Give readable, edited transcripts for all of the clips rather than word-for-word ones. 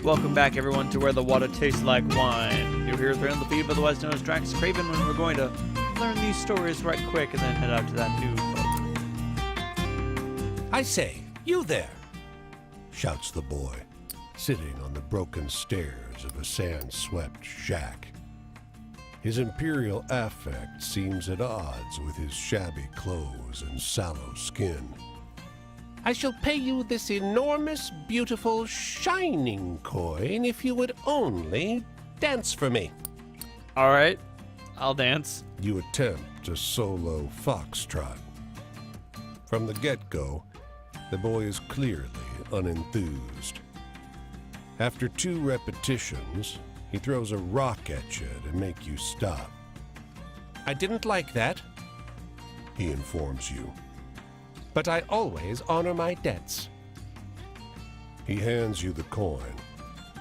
Welcome back, everyone, to Where the Water Tastes Like Wine. You're here with the Peeps, otherwise known as DraxxKraven, and we're going to learn these stories right quick and then head out to that new folk. I say, you there, shouts the boy, sitting on the broken stairs of a sand-swept shack. His imperial affect seems at odds with his shabby clothes and sallow skin. I shall pay you this enormous, beautiful, shining coin if you would only dance for me. All right, I'll dance. You attempt a solo foxtrot. From the get-go, the boy is clearly unenthused. After 2 repetitions, he throws a rock at you to make you stop. I didn't like that, he informs you. But I always honor my debts. He hands you the coin,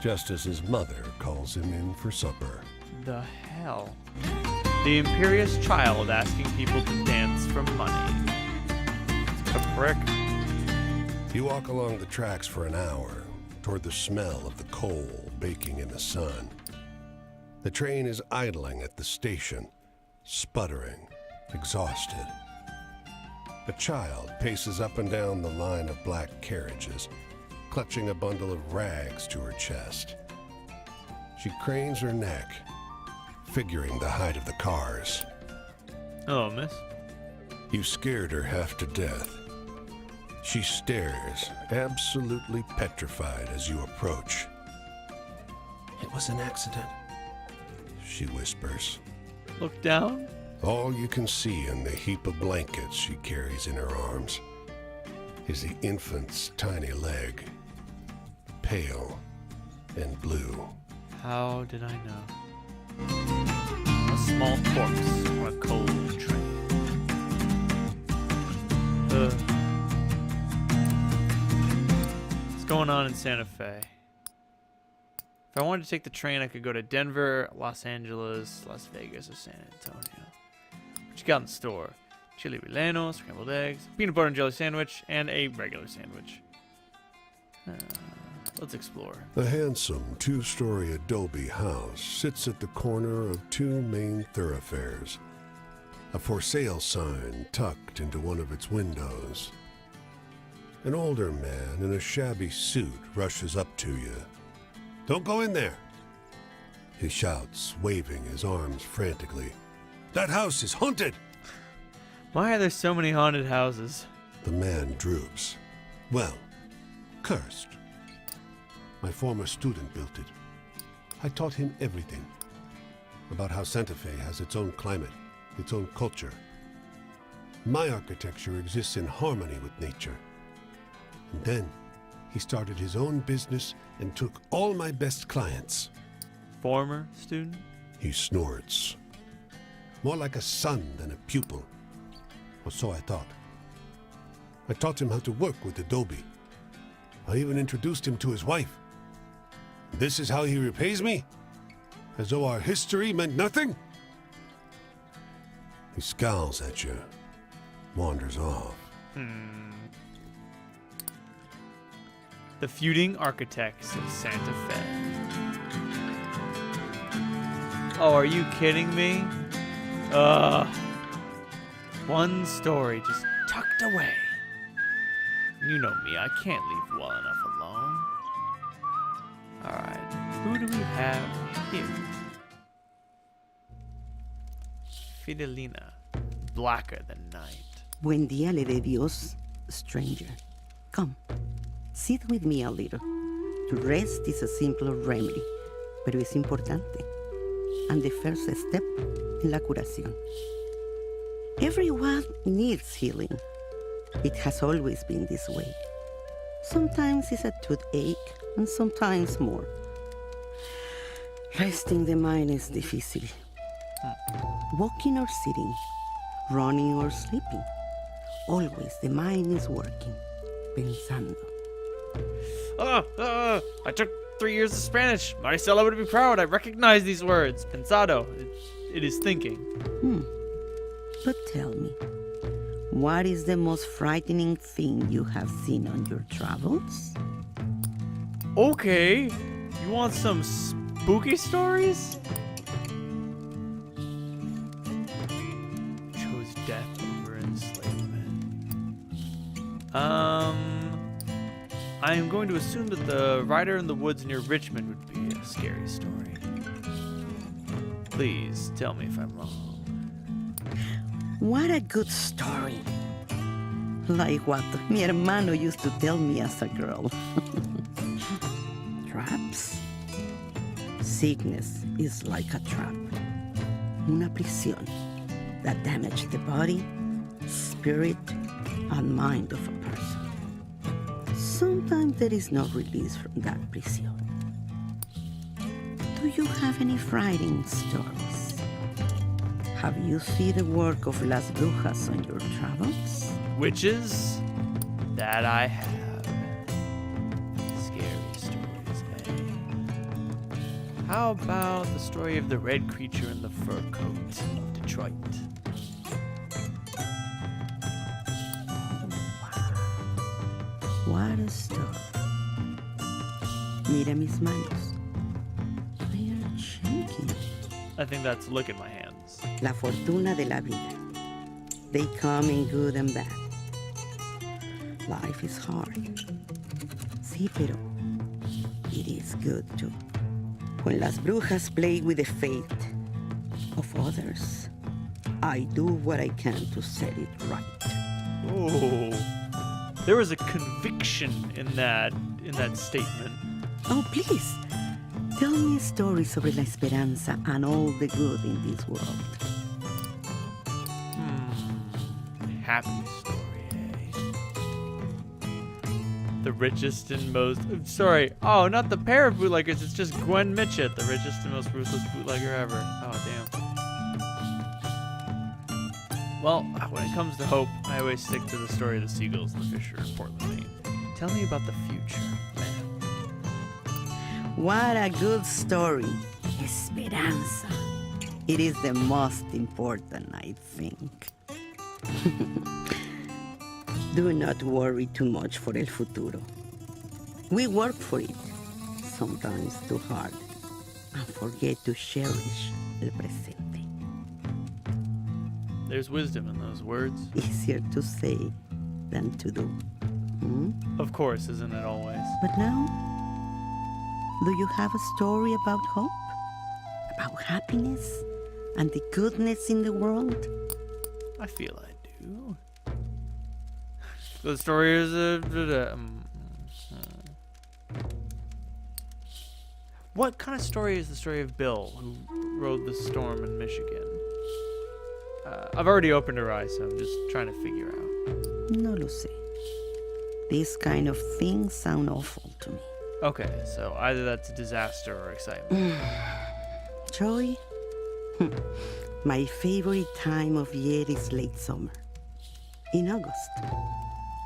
just as his mother calls him in for supper. The hell? The imperious child asking people to dance for money. A prick. You walk along the tracks for an hour, toward the smell of the coal baking in the sun. The train is idling at the station, sputtering, exhausted. A child paces up and down the line of black carriages, clutching a bundle of rags to her chest. She cranes her neck, figuring the height of the cars. Hello, miss. You've scared her half to death. She stares, absolutely petrified as you approach. It was an accident, she whispers. Look down. All you can see in the heap of blankets she carries in her arms is the infant's tiny leg, pale and blue. How did I know? A small corpse on a cold train. What's going on in Santa Fe? If I wanted to take the train, I could go to Denver, Los Angeles, Las Vegas, or San Antonio. What you got in the store? Chili relleno, scrambled eggs, peanut butter and jelly sandwich, and a regular sandwich. Let's explore. The handsome 2-story adobe house sits at the corner of 2 main thoroughfares. A for sale sign tucked into one of its windows. An older man in a shabby suit rushes up to you. "Don't go in there," he shouts, waving his arms frantically. "That house is haunted!" Why are there so many haunted houses? The man droops. "Well, cursed. My former student built it. I taught him everything about how Santa Fe has its own climate, its own culture. My architecture exists in harmony with nature. And then he started his own business and took all my best clients." Former student? He snorts. "More like a son than a pupil. Or so I thought. I taught him how to work with Adobe. I even introduced him to his wife. This is how he repays me? As though our history meant nothing?" He scowls at you, wanders off. The feuding architects of Santa Fe. Oh, are you kidding me? One story just tucked away. You know me, I can't leave well enough alone. Alright, who do we have here? Fidelina, blacker than night. Buen día le de Dios, stranger. Come, sit with me a little. To rest is a simple remedy, pero es importante. And the first step in la curación. Everyone needs healing. It has always been this way. Sometimes it's a toothache, and sometimes more. Resting the mind is difícil. Walking or sitting, running or sleeping. Always the mind is working, pensando. I took 3 years of Spanish. Maricela would be proud. I recognize these words. Pensado. It is thinking. But tell me, what is the most frightening thing you have seen on your travels? Okay. You want some spooky stories? Chose death over enslavement. I am going to assume that the Rider in the Woods near Richmond would be a scary story. Please tell me if I'm wrong. What a good story. Like what mi hermano used to tell me as a girl. Traps? Sickness is like a trap. Una prisión that damages the body, spirit, and mind of a person. Sometimes there is no release from that prison. Do you have any frightening stories? Have you seen the work of Las Brujas on your travels? Witches? That I have. Scary stories, eh? How about the story of the red creature in the fur coat of Detroit? What a story. Mira mis manos. They are shaking. I think that's look at my hands. La fortuna de la vida. They come in good and bad. Life is hard. Sí, pero it is good too. When las brujas play with the fate of others, I do what I can to set it right. Oh, there was a conviction in that statement. Oh, please, tell me a story sobre la esperanza and all the good in this world. Happy story, eh? The richest and most... Sorry. Oh, not the pair of bootleggers. It's just Gwen Mitchett, the richest and most ruthless bootlegger ever. Oh, damn. Well, when it comes to hope, I always stick to the story of the seagulls and the fisher in Portland, Maine. Tell me about the future, man. What a good story. Esperanza. It is the most important, I think. Do not worry too much for el futuro. We work for it, sometimes too hard, and forget to cherish el presente. There's wisdom in those words. Easier to say than to do. Hmm? Of course, isn't it always? But now, do you have a story about hope? About happiness and the goodness in the world? I feel I do. The story is what kind of story is the story of Bill, who rode the storm in Michigan? I've already opened her eyes, so I'm just trying to figure out. No lo sé. These kind of things sound awful to me. Okay, so either that's a disaster or excitement. Joy? My favorite time of year is late summer. In August.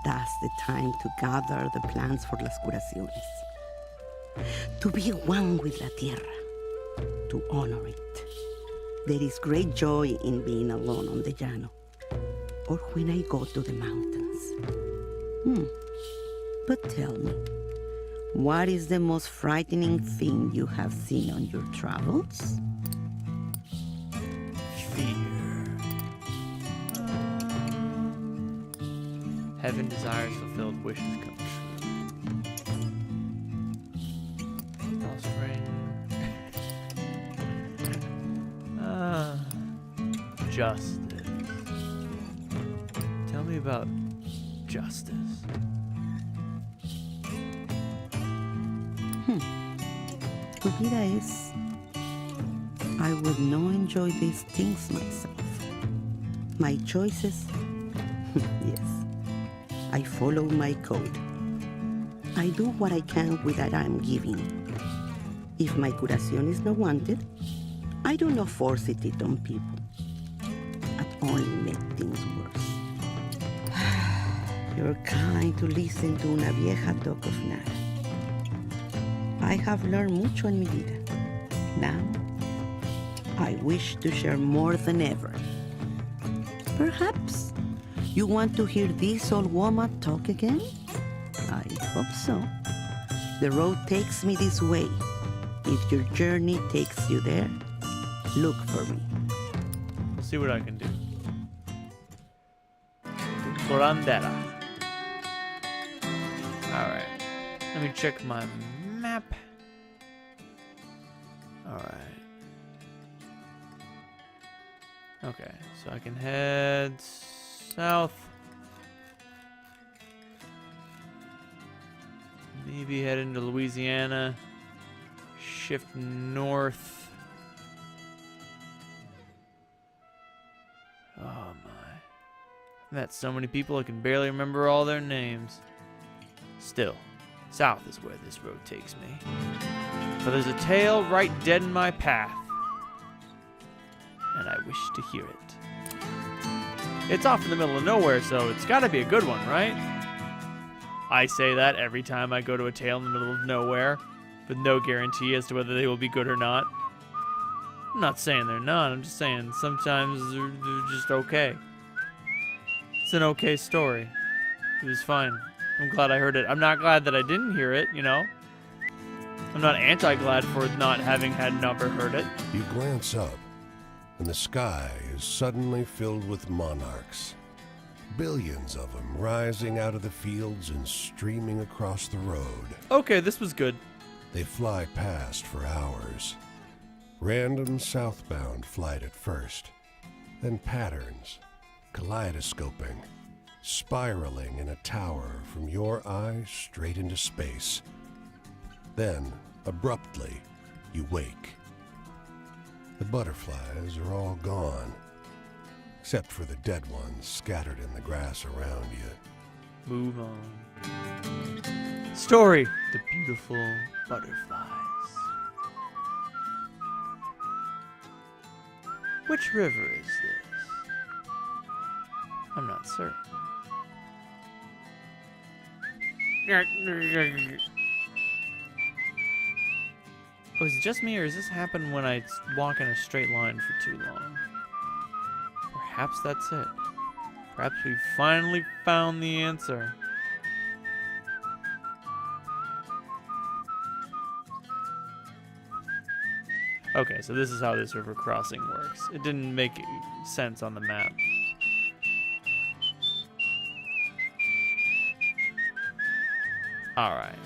That's the time to gather the plants for las curaciones. To be one with la tierra. To honor it. There is great joy in being alone on the llano. Or when I go to the mountains. But tell me, what is the most frightening thing you have seen on your travels? Fear. Heaven desires fulfilled wishes come true. Offspring. Justice. Tell me about justice. Tu vida es... I would not enjoy these things myself. My choices? Yes. I follow my code. I do what I can with that I'm giving. If my curación is not wanted, I do not force it on people. It only makes things worse. You're kind to listen to una vieja talk of nada. I have learned mucho en mi vida. Now, I wish to share more than ever. Perhaps you want to hear this old woman talk again? I hope so. The road takes me this way, If your journey takes you there, look for me. See what I can do. Curandera. Alright. Let me check my map. Alright. Okay, so I can head south. Maybe head into Louisiana. Shift north. Oh my. I've met so many people I can barely remember all their names. Still, south is where this road takes me. But there's a tale right dead in my path. And I wish to hear it. It's off in the middle of nowhere, so it's gotta be a good one, right? I say that every time I go to a tale in the middle of nowhere, with no guarantee as to whether they will be good or not. I'm not saying they're not, I'm just saying sometimes they're just okay. It's an okay story. It was fine. I'm glad I heard it. I'm not glad that I didn't hear it, you know? I'm not anti-glad for not having had never heard it. You glance up, and the sky is suddenly filled with monarchs. Billions of them rising out of the fields and streaming across the road. Okay, this was good. They fly past for hours. Random southbound flight at first, then patterns, kaleidoscoping, spiraling in a tower from your eyes straight into space. Then, abruptly, you wake. The butterflies are all gone, except for the dead ones scattered in the grass around you. Move on. Story. The beautiful butterflies. Which river is this? I'm not certain. Oh, is it just me, or does this happen when I walk in a straight line for too long? Perhaps that's it. Perhaps we finally found the answer. Okay, so this is how this river crossing works. It didn't make sense on the map. Alright,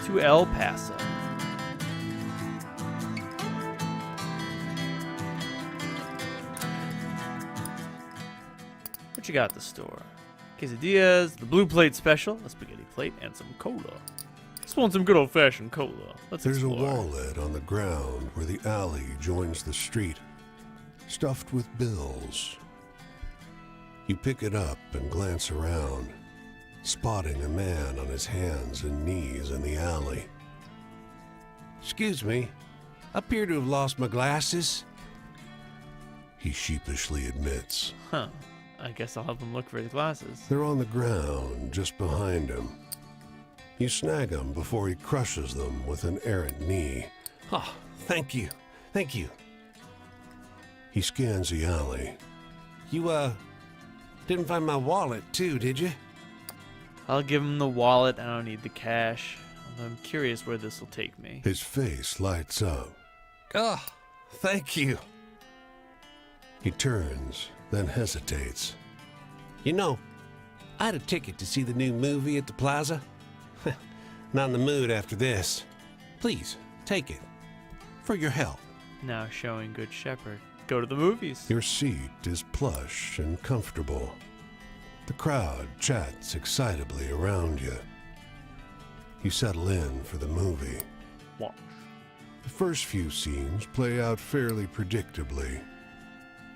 to El Paso. What you got at the store? Quesadillas, the blue plate special, a spaghetti plate, and some cola. Just want some good old-fashioned cola. Let's There's explore. a wallet on the ground where the alley joins the street, stuffed with bills. You pick it up and glance around, spotting a man on his hands and knees in the alley. Excuse me, I appear to have lost my glasses. He sheepishly admits. Huh. I guess I'll help him look for his glasses. They're on the ground just behind him. You snag him before he crushes them with an errant knee. Oh, thank you. Thank you. He scans the alley. You, didn't find my wallet too, did you? I'll give him the wallet. I don't need the cash. Although I'm curious where this will take me. His face lights up. Oh, thank you. He turns, then hesitates. You know, I had a ticket to see the new movie at the plaza. Not in the mood after this. Please, take it. For your help. Now showing Good Shepherd. Go to the movies. Your seat is plush and comfortable. The crowd chats excitably around you. You settle in for the movie. Watch. The first few scenes play out fairly predictably.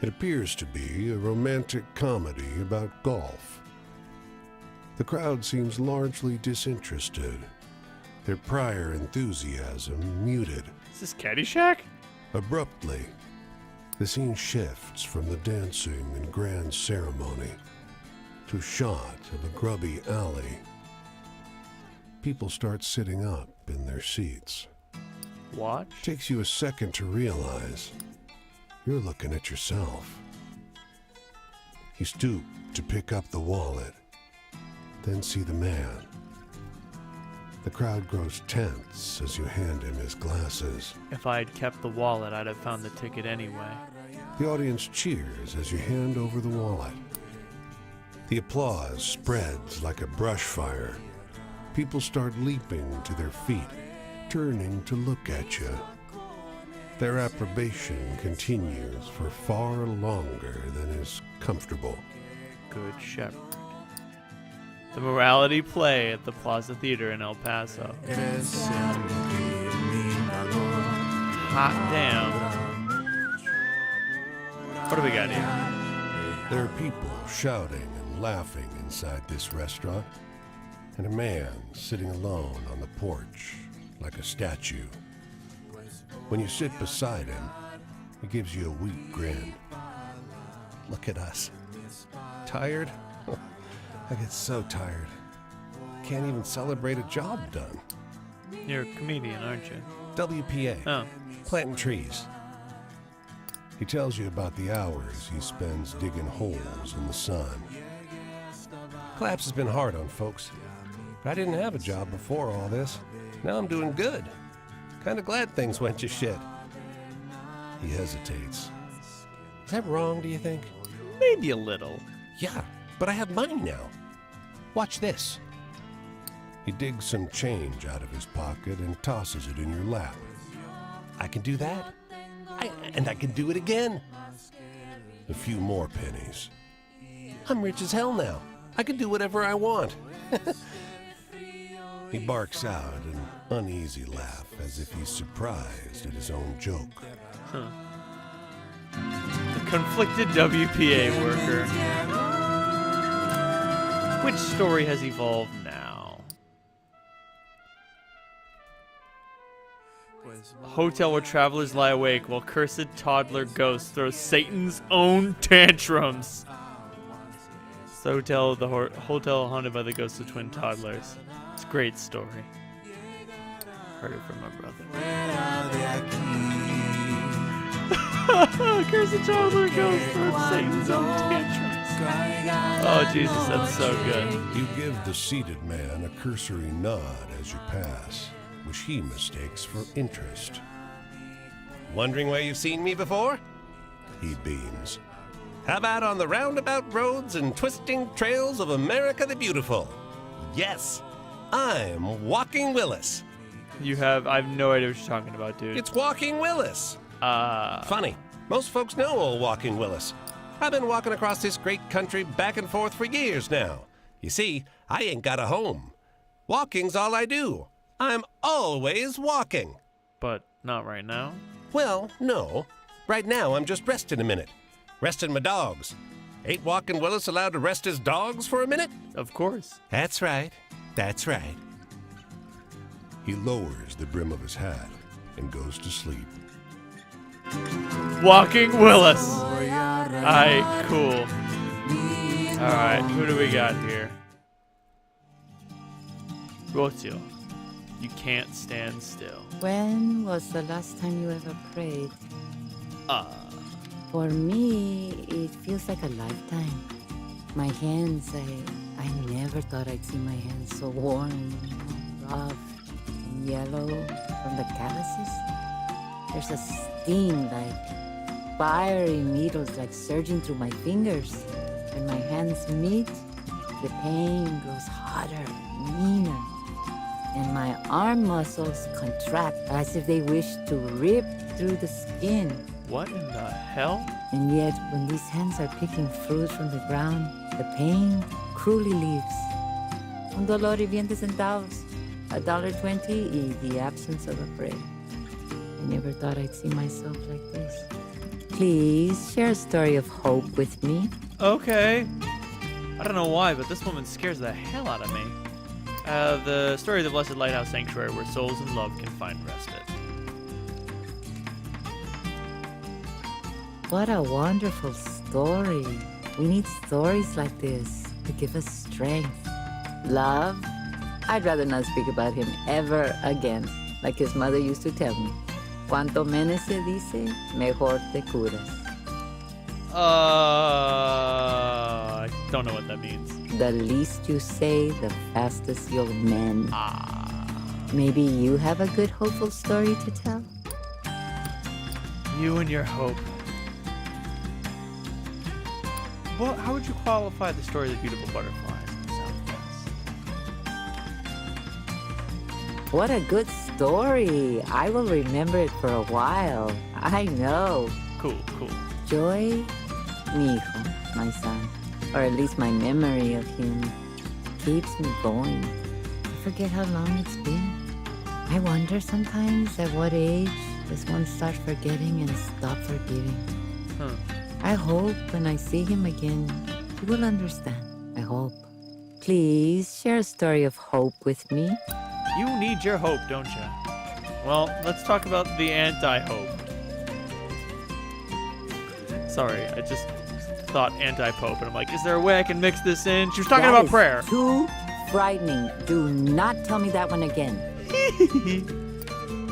It appears to be a romantic comedy about golf. The crowd seems largely disinterested, their prior enthusiasm muted. Is this Caddyshack? Abruptly, the scene shifts from the dancing and grand ceremony to a shot of a grubby alley. People start sitting up in their seats. Watch. Takes you a second to realize you're looking at yourself. You stoop to pick up the wallet, then see the man. The crowd grows tense as you hand him his glasses. If I had kept the wallet, I'd have found the ticket anyway. The audience cheers as you hand over the wallet. The applause spreads like a brush fire. People start leaping to their feet, turning to look at you. Their approbation continues for far longer than is comfortable. Good Shepherd. The morality play at the Plaza Theater in El Paso. Hot damn. What do we got here? There are people shouting and laughing inside this restaurant, and a man sitting alone on the porch like a statue. When you sit beside him, he gives you a weak grin. Look at us. Tired? I get so tired. Can't even celebrate a job done. You're a comedian, aren't you? WPA. Oh. Planting trees. He tells you about the hours he spends digging holes in the sun. Collapse has been hard on folks, but I didn't have a job before all this. Now I'm doing good. Kind of glad things went to shit. He hesitates. Is that wrong, do you think? Maybe a little. Yeah, but I have mine now. Watch this. He digs some change out of his pocket and tosses it in your lap. I can do that. And I can do it again. A few more pennies. I'm rich as hell now. I can do whatever I want. He barks out an uneasy laugh as if he's surprised at his own joke. Huh. The conflicted WPA worker. Which story has evolved now? A hotel where travelers lie awake while cursed toddler ghosts throw Satan's own tantrums. It's the hotel haunted by the ghosts of twin toddlers. It's a great story. Heard it from my brother. Cursed toddler ghosts throw Satan's own tantrums. Oh, Jesus, that's so good. You give the seated man a cursory nod as you pass, which he mistakes for interest. Wondering where you've seen me before? He beams. How about on the roundabout roads and twisting trails of America the Beautiful? Yes, I'm Walking Willis. I have no idea what you're talking about, dude. It's Walking Willis. Funny, most folks know old Walking Willis. I've been walking across this great country back and forth for years now. You see, I ain't got a home. Walking's all I do. I'm always walking. But not right now. Well, no. Right now, I'm just resting a minute. Resting my dogs. Ain't Walking Willis allowed to rest his dogs for a minute? Of course. That's right. That's right. He lowers the brim of his hat and goes to sleep. Walking Willis. Alright, cool. Alright, who do we got here? Rotio. You can't stand still. When was the last time you ever prayed? For me, it feels like a lifetime. My hands, I never thought I'd see my hands so worn, rough, and yellow from the calluses. There's a sting like fiery needles like surging through my fingers. When my hands meet, the pain grows hotter, meaner, and my arm muscles contract as if they wish to rip through the skin. What in the hell? And yet, when these hands are picking fruit from the ground, the pain cruelly leaves. Un dolor y 20 centavos, $1.20 y the absence of a prayer. I never thought I'd see myself like this. Please share a story of hope with me. Okay. I don't know why, but this woman scares the hell out of me. The story of the Blessed Lighthouse Sanctuary where souls in love can find respite. What a wonderful story. We need stories like this to give us strength. Love? I'd rather not speak about him ever again, like his mother used to tell me. Cuanto menos se dice, mejor te curas. I don't know what that means. The least you say, the fastest you'll mend. Maybe you have a good, hopeful story to tell? You and your hope. Well, how would you qualify the story of the beautiful butterflies in the Southwest? What a good story. I will remember it for a while. I know. Cool, cool. Joy, mi hijo, my son, or at least my memory of him, keeps me going. I forget how long it's been. I wonder sometimes at what age does one start forgetting and stop forgiving. Huh. I hope when I see him again, he will understand. I hope. Please share a story of hope with me. You need your hope, don't you? Well, let's talk about the anti-hope. Sorry, I just thought anti-pope, and I'm like, is there a way I can mix this in? She was talking That about is prayer. Too frightening. Do not tell me that one again.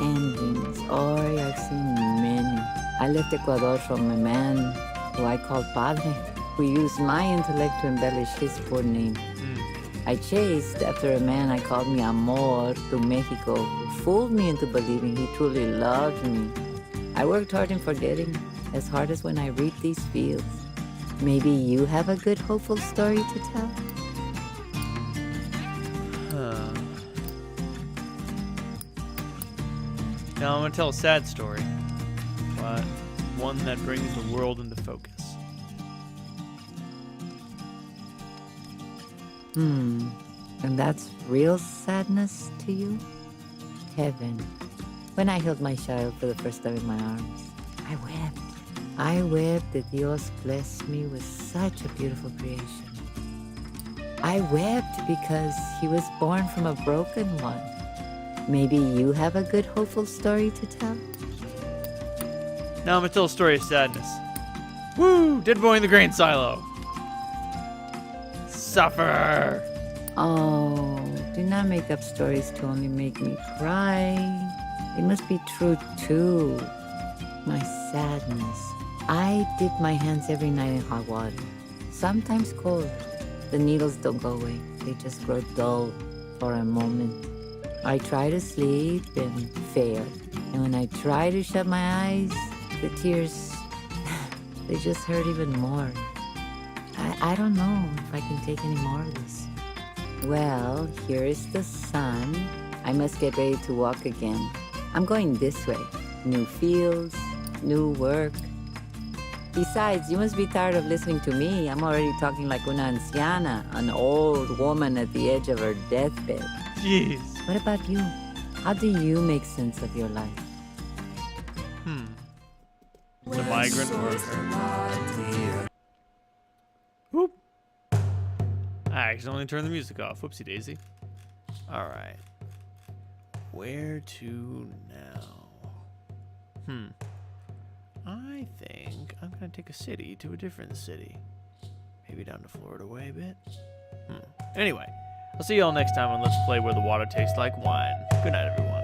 Endings. Oh, I've seen many. I left Ecuador from a man who I called Padre, who used my intellect to embellish his poor name. I chased after a man I called mi amor to Mexico, who fooled me into believing he truly loved me. I worked hard in forgetting, as hard as when I reaped these fields. Maybe you have a good, hopeful story to tell? Now I'm gonna tell a sad story, but one that brings the world into focus. And that's real sadness to you? Heaven. When I held my child for the first time in my arms, I wept. I wept that Dios blessed me with such a beautiful creation. I wept because he was born from a broken one. Maybe you have a good, hopeful story to tell? Now I'm gonna tell a story of sadness. Woo! Dead boy in the grain silo. Suffer. Oh, do not make up stories to only make me cry. They must be true too. My sadness. I dip my hands every night in hot water, sometimes cold. The needles don't go away. They just grow dull for a moment. I try to sleep and fail. And when I try to shut my eyes, the tears, they just hurt even more. I don't know if I can take any more of this. Well, here is the sun. I must get ready to walk again. I'm going this way. New fields, new work. Besides, you must be tired of listening to me. I'm already talking like una anciana, an old woman at the edge of her deathbed. Jeez. What about you? How do you make sense of your life? The migrant worker. Whoop. I accidentally turned the music off. Whoopsie daisy. Alright. Where to now? I think I'm gonna take a city to a different city. Maybe down to Florida way a bit. Anyway, I'll see y'all next time on Let's Play Where the Water Tastes Like Wine. Good night, everyone.